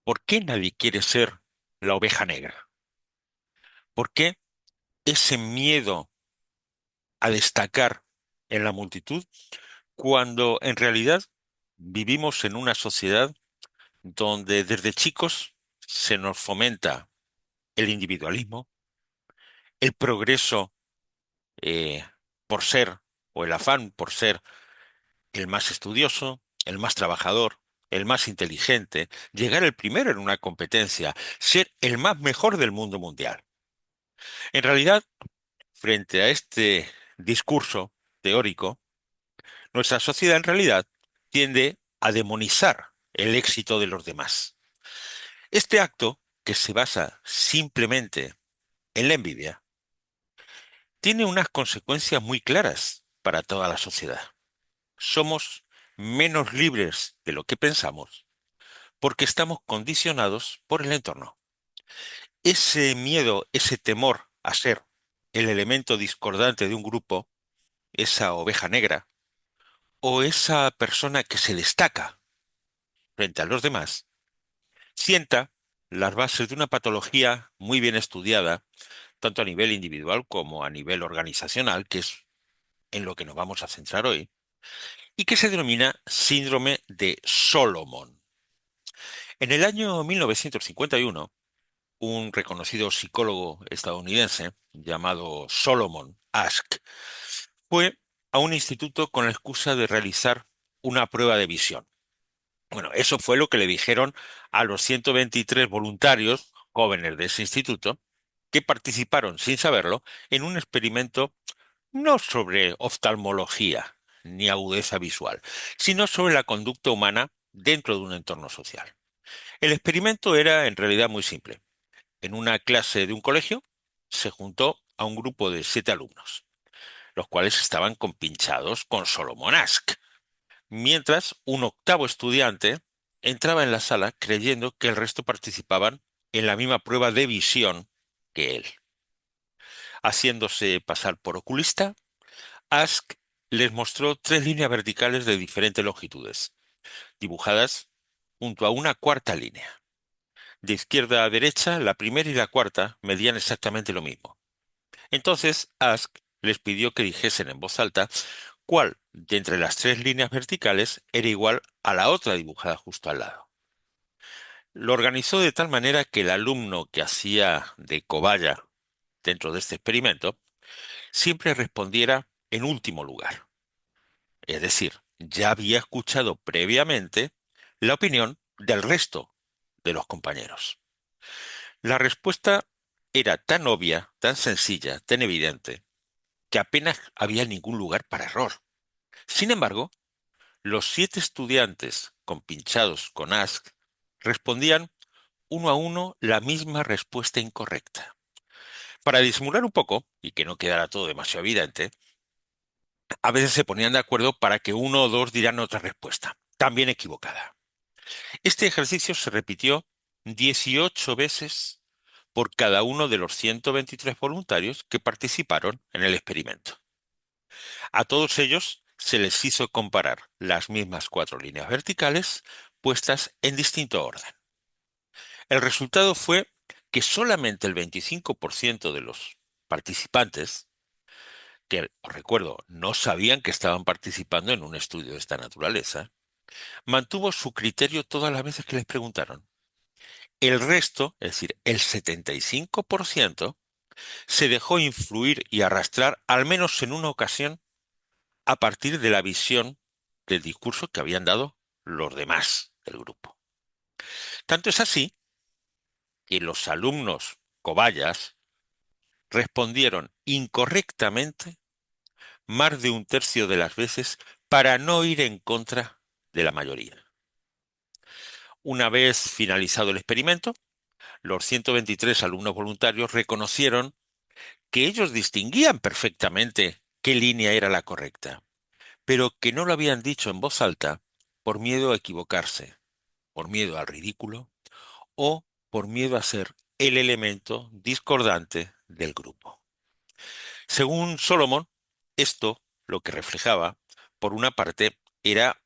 ¿Por qué nadie quiere ser la oveja negra? ¿Por qué ese miedo a destacar en la multitud cuando en realidad vivimos en una sociedad donde desde chicos se nos fomenta el individualismo, el progreso eh, por ser, o el afán por ser el más estudioso, el más trabajador, el más inteligente, llegar el primero en una competencia, ser el más mejor del mundo mundial? En realidad, frente a este discurso teórico, nuestra sociedad en realidad tiende a demonizar el éxito de los demás. Este acto, que se basa simplemente en la envidia, tiene unas consecuencias muy claras para toda la sociedad. Somos menos libres de lo que pensamos porque estamos condicionados por el entorno. Ese miedo, ese temor a ser el elemento discordante de un grupo, esa oveja negra, o esa persona que se destaca frente a los demás, sienta las bases de una patología muy bien estudiada, tanto a nivel individual como a nivel organizacional, que es en lo que nos vamos a centrar hoy, y que se denomina síndrome de Solomon. En el año 1951, un reconocido psicólogo estadounidense llamado Solomon Asch fue a un instituto con la excusa de realizar una prueba de visión. Bueno, eso fue lo que le dijeron a los 123 voluntarios jóvenes de ese instituto que participaron sin saberlo en un experimento no sobre oftalmología ni agudeza visual, sino sobre la conducta humana dentro de un entorno social. El experimento era en realidad muy simple. En una clase de un colegio se juntó a un grupo de 7 alumnos, los cuales estaban compinchados con Solomon Asch, mientras un octavo estudiante entraba en la sala creyendo que el resto participaban en la misma prueba de visión que él. Haciéndose pasar por oculista, Ask les mostró tres líneas verticales de diferentes longitudes, dibujadas junto a una cuarta línea. De izquierda a derecha, la primera y la cuarta medían exactamente lo mismo. Entonces, Ask les pidió que dijesen en voz alta cuál de entre las tres líneas verticales era igual a la otra dibujada justo al lado. Lo organizó de tal manera que el alumno que hacía de cobaya dentro de este experimento siempre respondiera en último lugar. Es decir, ya había escuchado previamente la opinión del resto de los compañeros. La respuesta era tan obvia, tan sencilla, tan evidente, que apenas había ningún lugar para error. Sin embargo, los 7 estudiantes compinchados con Ask respondían uno a uno la misma respuesta incorrecta. Para disimular un poco, y que no quedara todo demasiado evidente, a veces se ponían de acuerdo para que uno o dos dieran otra respuesta, también equivocada. Este ejercicio se repitió 18 veces por cada uno de los 123 voluntarios que participaron en el experimento. A todos ellos se les hizo comparar las mismas cuatro líneas verticales puestas en distinto orden. El resultado fue que solamente el 25% de los participantes, que os recuerdo, no sabían que estaban participando en un estudio de esta naturaleza, mantuvo su criterio todas las veces que les preguntaron. El resto, es decir, el 75%, se dejó influir y arrastrar al menos en una ocasión a partir de la visión del discurso que habían dado los demás del grupo. Tanto es así que los alumnos cobayas respondieron incorrectamente más de un tercio de las veces para no ir en contra de la mayoría. Una vez finalizado el experimento, los 123 alumnos voluntarios reconocieron que ellos distinguían perfectamente qué línea era la correcta, pero que no lo habían dicho en voz alta por miedo a equivocarse, por miedo al ridículo o por miedo a ser el elemento discordante del grupo. Según Solomon, esto lo que reflejaba, por una parte, era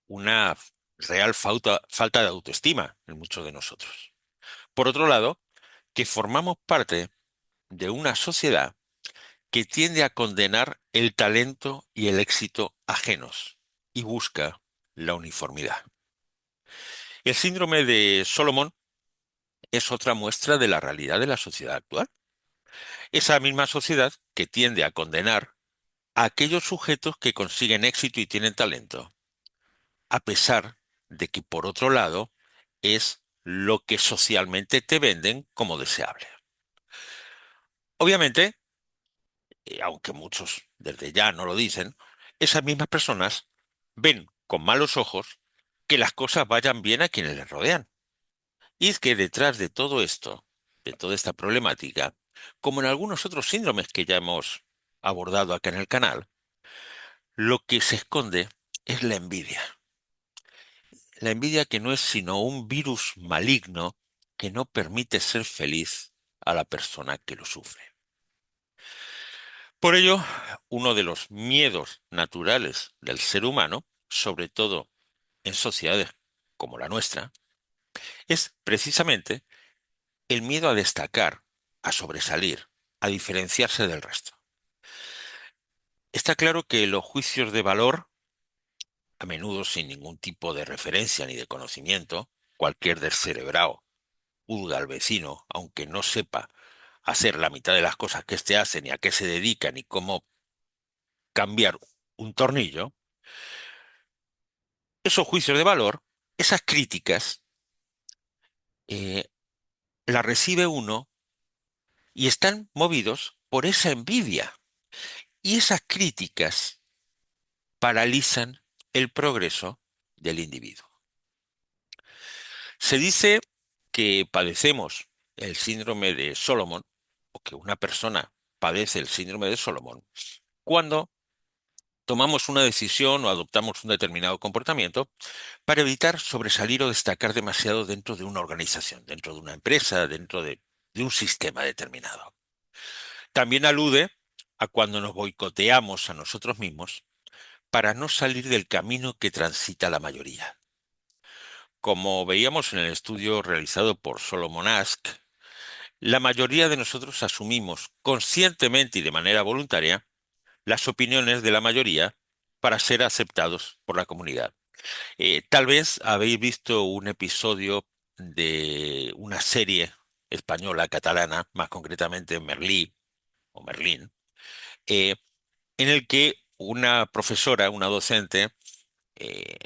una real falta de autoestima en muchos de nosotros. Por otro lado, que formamos parte de una sociedad que tiende a condenar el talento y el éxito ajenos y busca la uniformidad. El síndrome de Solomon es otra muestra de la realidad de la sociedad actual. Esa misma sociedad que tiende a condenar a aquellos sujetos que consiguen éxito y tienen talento, a pesar de que, por otro lado, es lo que socialmente te venden como deseable. Obviamente, aunque muchos desde ya no lo dicen, esas mismas personas ven con malos ojos que las cosas vayan bien a quienes les rodean. Y es que detrás de todo esto, de toda esta problemática, como en algunos otros síndromes que ya hemos abordado acá en el canal, lo que se esconde es la envidia. La envidia que no es sino un virus maligno que no permite ser feliz a la persona que lo sufre. Por ello, uno de los miedos naturales del ser humano, sobre todo en sociedades como la nuestra, es precisamente el miedo a destacar, a sobresalir, a diferenciarse del resto. Está claro que los juicios de valor, a menudo sin ningún tipo de referencia ni de conocimiento, cualquier descerebrado juzga al vecino, aunque no sepa hacer la mitad de las cosas que éste hace, ni a qué se dedica, ni cómo cambiar un tornillo, esos juicios de valor, esas críticas, eh, las recibe uno y están movidos por esa envidia. Y esas críticas paralizan el progreso del individuo. Se dice que padecemos el síndrome de Solomon, o que una persona padece el síndrome de Solomon, cuando tomamos una decisión o adoptamos un determinado comportamiento para evitar sobresalir o destacar demasiado dentro de una organización, dentro de una empresa, dentro de un sistema determinado. También alude a cuando nos boicoteamos a nosotros mismos para no salir del camino que transita la mayoría. Como veíamos en el estudio realizado por Solomon Asch, la mayoría de nosotros asumimos conscientemente y de manera voluntaria las opiniones de la mayoría para ser aceptados por la comunidad. Tal vez habéis visto un episodio de una serie española catalana, más concretamente Merlí o Merlín, eh, en el que una profesora, una docente, eh,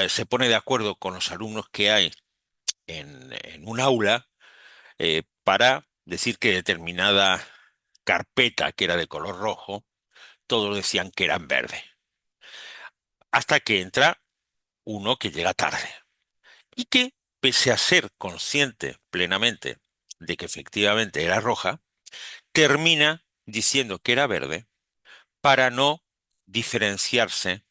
se pone de acuerdo con los alumnos que hay en un aula para decir que determinada carpeta que era de color rojo, todos decían que era en verde. Hasta que entra uno que llega tarde y que, pese a ser consciente plenamente de que efectivamente era roja, termina diciendo que era verde para no diferenciarse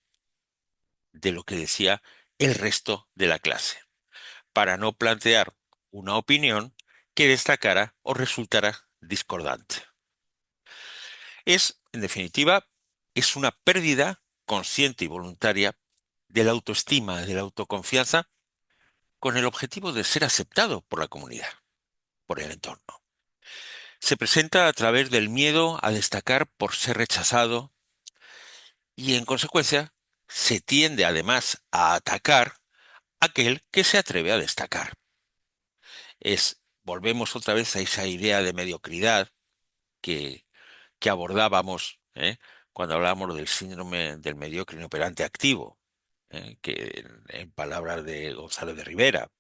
de lo que decía el resto de la clase, para no plantear una opinión que destacara o resultara discordante. En definitiva, es una pérdida consciente y voluntaria de la autoestima, de la autoconfianza, con el objetivo de ser aceptado por la comunidad, por el entorno. Se presenta a través del miedo a destacar por ser rechazado y, en consecuencia, se tiende además a atacar a aquel que se atreve a destacar. Volvemos otra vez a esa idea de mediocridad que, que abordábamos, cuando hablábamos del síndrome del mediocre inoperante activo, que en palabras de González de Rivera,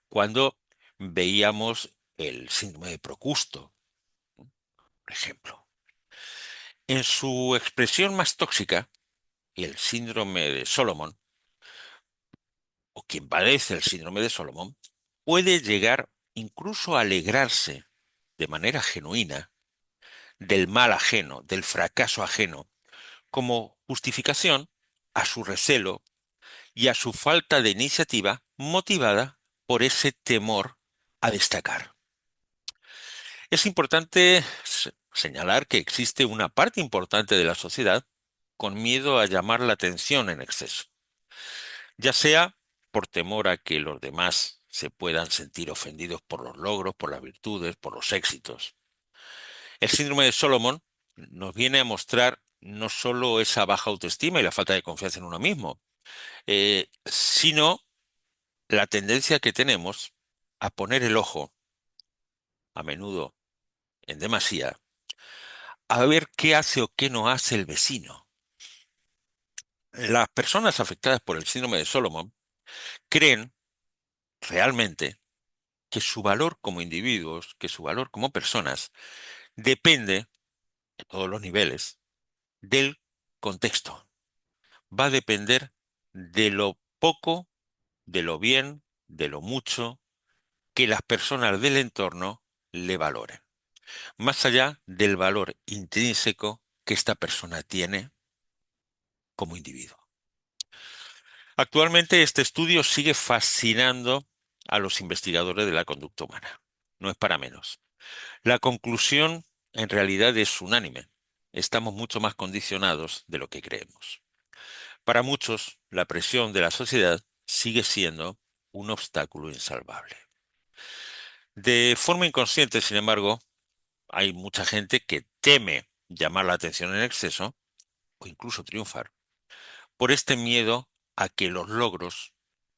cuando veíamos el síndrome de Procusto, por ejemplo. En su expresión más tóxica, el síndrome de Solomon, o quien padece el síndrome de Solomon, puede llegar incluso a alegrarse de manera genuina del mal ajeno, del fracaso ajeno, como justificación a su recelo y a su falta de iniciativa motivada por ese temor a destacar. Es importante señalar que existe una parte importante de la sociedad con miedo a llamar la atención en exceso. ya sea por temor a que los demás se puedan sentir ofendidos por los logros, por las virtudes, por los éxitos. El síndrome de Solomon nos viene a mostrar no solo esa baja autoestima y la falta de confianza en uno mismo, sino la tendencia que tenemos a poner el ojo, a menudo en demasía, a ver qué hace o qué no hace el vecino. Las personas afectadas por el síndrome de Solomon creen realmente que su valor como individuos, que su valor como personas, depende, en todos los niveles, del contexto. Va a depender de lo poco, de lo bien, de lo mucho que las personas del entorno le valoren, más allá del valor intrínseco que esta persona tiene como individuo. Actualmente este estudio sigue fascinando a los investigadores de la conducta humana. No es para menos. La conclusión en realidad es unánime. Estamos mucho más condicionados de lo que creemos. Para muchos, la presión de la sociedad sigue siendo un obstáculo insalvable. De forma inconsciente, sin embargo, hay mucha gente que teme llamar la atención en exceso o incluso triunfar por este miedo a que los logros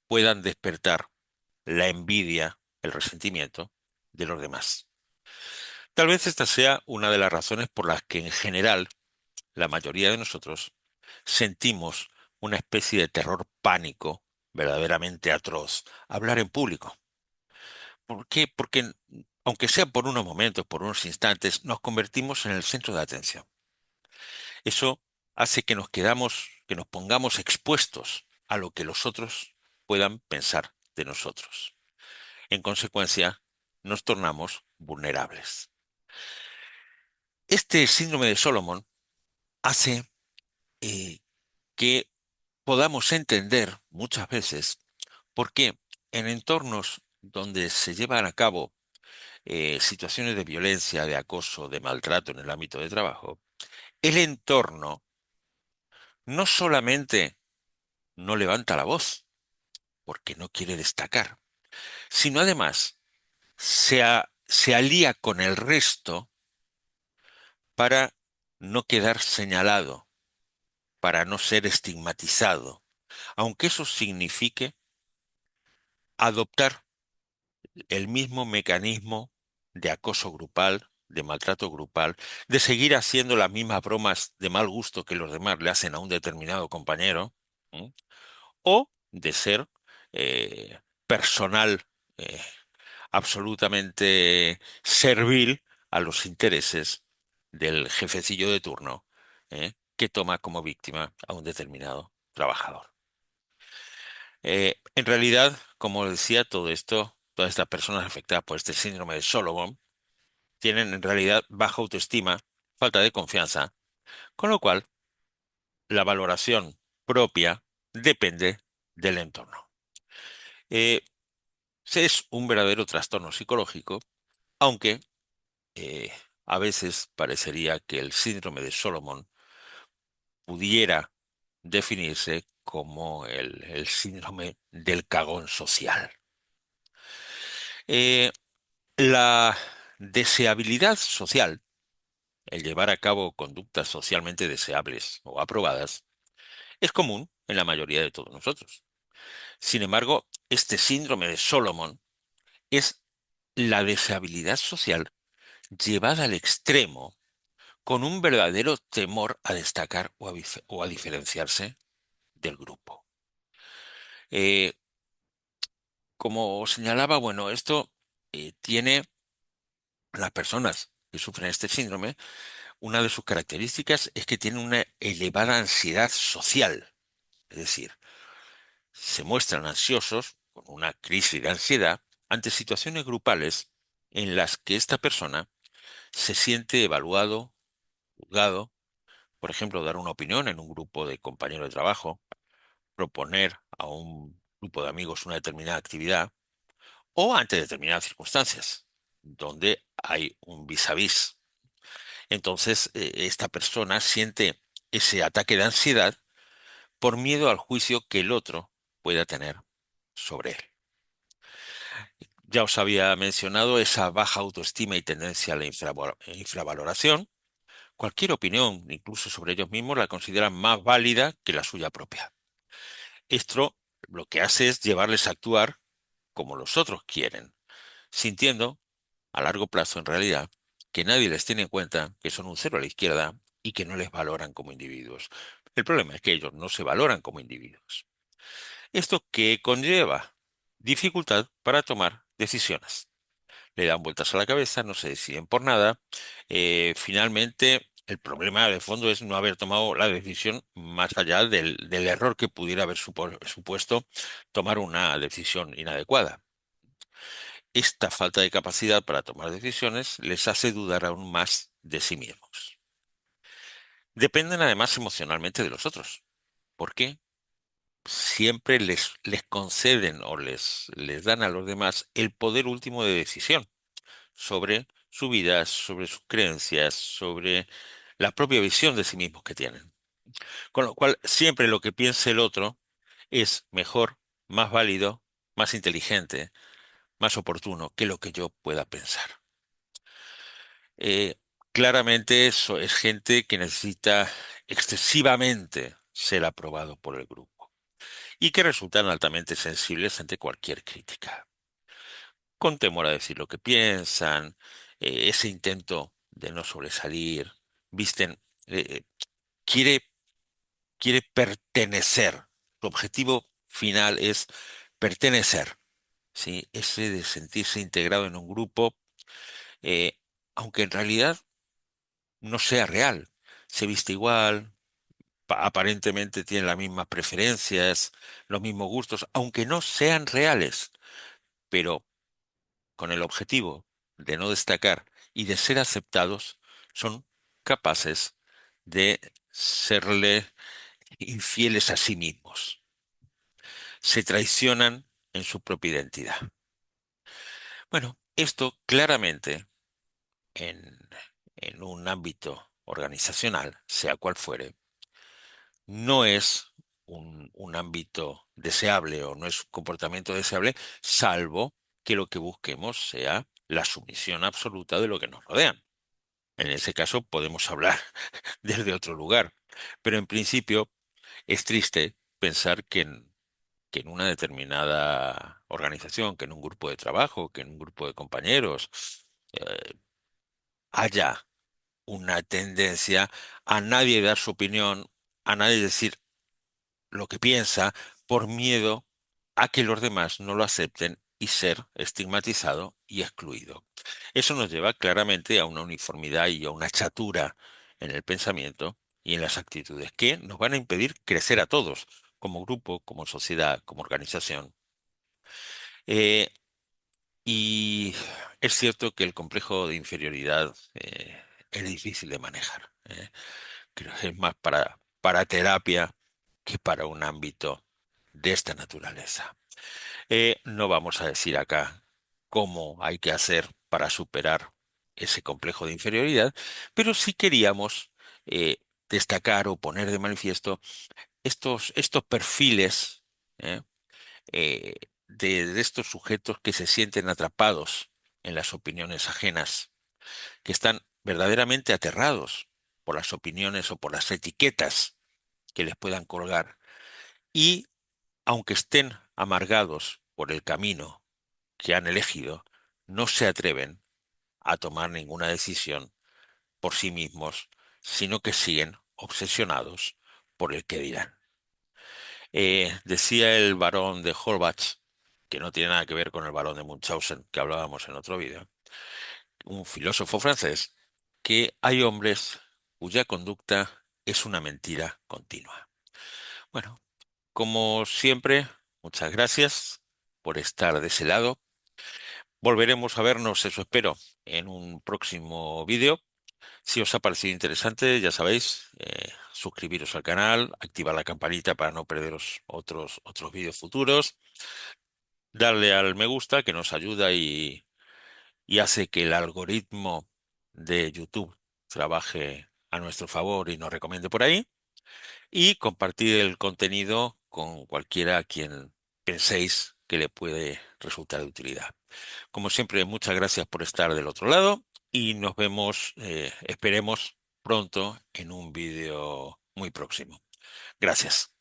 puedan despertar la envidia, el resentimiento de los demás. Tal vez esta sea una de las razones por las que en general la mayoría de nosotros sentimos una especie de terror pánico verdaderamente atroz hablar en público. ¿Por qué? Porque aunque sea por unos momentos, por unos instantes, nos convertimos en el centro de atención. Eso hace que nos pongamos expuestos a lo que los otros puedan pensar de nosotros. En consecuencia, nos tornamos vulnerables. Este síndrome de Solomon hace eh, que podamos entender muchas veces por qué en entornos donde se llevan a cabo situaciones de violencia, de acoso, de maltrato en el ámbito de trabajo, el entorno no solamente no levanta la voz porque no quiere destacar, sino además se alía con el resto para no quedar señalado, para no ser estigmatizado, aunque eso signifique adoptar el mismo mecanismo de acoso grupal, de maltrato grupal, de seguir haciendo las mismas bromas de mal gusto que los demás le hacen a un determinado compañero, ¿m? O de ser personal absolutamente servil a los intereses del jefecillo de turno, que toma como víctima a un determinado trabajador. En realidad, como decía, todo esto, todas estas personas afectadas por este síndrome de Solomon tienen en realidad baja autoestima, falta de confianza, con lo cual la valoración propia depende del entorno. Eh, es un verdadero trastorno psicológico, aunque eh, a veces parecería que el síndrome de Solomon pudiera definirse como el síndrome del cagón social. Eh, la deseabilidad social, el llevar a cabo conductas socialmente deseables o aprobadas, es común en la mayoría de todos nosotros. Sin embargo, este síndrome de Solomon es la deseabilidad social llevada al extremo con un verdadero temor a destacar o a diferenciarse del grupo. Eh, como señalaba, bueno, esto tiene las personas que sufren este síndrome, una de sus características es que tienen una elevada ansiedad social, es decir, se muestran ansiosos con una crisis de ansiedad ante situaciones grupales en las que esta persona se siente evaluado, juzgado, por ejemplo, dar una opinión en un grupo de compañeros de trabajo, proponer a un grupo de amigos una determinada actividad o ante determinadas circunstancias donde hay un vis a vis. Entonces, esta persona siente ese ataque de ansiedad por miedo al juicio que el otro pueda tener sobre él. Ya os había mencionado esa baja autoestima y tendencia a la infravaloración. Cualquier opinión, incluso sobre ellos mismos, la consideran más válida que la suya propia. Esto lo que hace es llevarles a actuar como los otros quieren, sintiendo, a largo plazo en realidad, que nadie les tiene en cuenta, que son un cero a la izquierda y que no les valoran como individuos. El problema es que ellos no se valoran como individuos. ¿Esto qué conlleva? Dificultad para tomar decisiones. Le dan vueltas a la cabeza, no se deciden por nada. Finalmente, el problema de fondo es no haber tomado la decisión más allá del error que pudiera haber supuesto tomar una decisión inadecuada. Esta falta de capacidad para tomar decisiones les hace dudar aún más de sí mismos. Dependen además emocionalmente de los otros. ¿Por qué? Siempre les conceden o les dan a los demás el poder último de decisión sobre su vida, sobre sus creencias, sobre la propia visión de sí mismos que tienen. Con lo cual, siempre lo que piense el otro es mejor, más válido, más inteligente, más oportuno que lo que yo pueda pensar. Eh, Claramente eso es gente que necesita excesivamente ser aprobado por el grupo y que resultan altamente sensibles ante cualquier crítica, con temor a decir lo que piensan, ese intento de no sobresalir, visten, eh, quiere, quiere pertenecer. Su objetivo final es pertenecer, ¿sí? Ese de sentirse integrado en un grupo, eh, aunque en realidad no sea real. Se viste igual, aparentemente tiene las mismas preferencias, los mismos gustos, aunque no sean reales, pero con el objetivo de no destacar y de ser aceptados, son capaces de serle infieles a sí mismos. Se traicionan en su propia identidad. Bueno, esto claramente en, en un ámbito organizacional, sea cual fuere, no es un ámbito deseable o no es un comportamiento deseable, salvo que lo que busquemos sea la sumisión absoluta de lo que nos rodea. En ese caso podemos hablar desde otro lugar, pero en principio es triste pensar que en una determinada organización, que en un grupo de trabajo, que en un grupo de compañeros, eh, haya una tendencia a nadie dar su opinión, a nadie decir lo que piensa por miedo a que los demás no lo acepten y ser estigmatizado y excluido. Eso nos lleva claramente a una uniformidad y a una chatura en el pensamiento y en las actitudes que nos van a impedir crecer a todos, como grupo, como sociedad, como organización. Eh, y es cierto que el complejo de inferioridad es difícil de manejar. Creo que es más para terapia que para un ámbito de esta naturaleza. No vamos a decir acá cómo hay que hacer para superar ese complejo de inferioridad, pero sí queríamos eh, destacar o poner de manifiesto estos perfiles ¿eh? Eh, de estos sujetos que se sienten atrapados en las opiniones ajenas, que están verdaderamente aterrados por las opiniones o por las etiquetas que les puedan colgar y, aunque estén amargados por el camino que han elegido, no se atreven a tomar ninguna decisión por sí mismos, sino que siguen obsesionados por el que dirán. Decía el barón de Holbach, que no tiene nada que ver con el barón de Munchausen que hablábamos en otro vídeo, un filósofo francés, que hay hombres cuya conducta es una mentira continua. Bueno, como siempre, muchas gracias por estar de ese lado. Volveremos a vernos, eso espero, en un próximo vídeo. Si os ha parecido interesante, ya sabéis, suscribiros al canal, activar la campanita para no perderos otros vídeos futuros, darle al me gusta que nos ayuda y hace que el algoritmo de YouTube trabaje a nuestro favor y nos recomiende por ahí. y compartir el contenido con cualquiera a quien penséis que le puede resultar de utilidad. Como siempre, muchas gracias por estar del otro lado y nos vemos, esperemos pronto en un vídeo muy próximo. Gracias.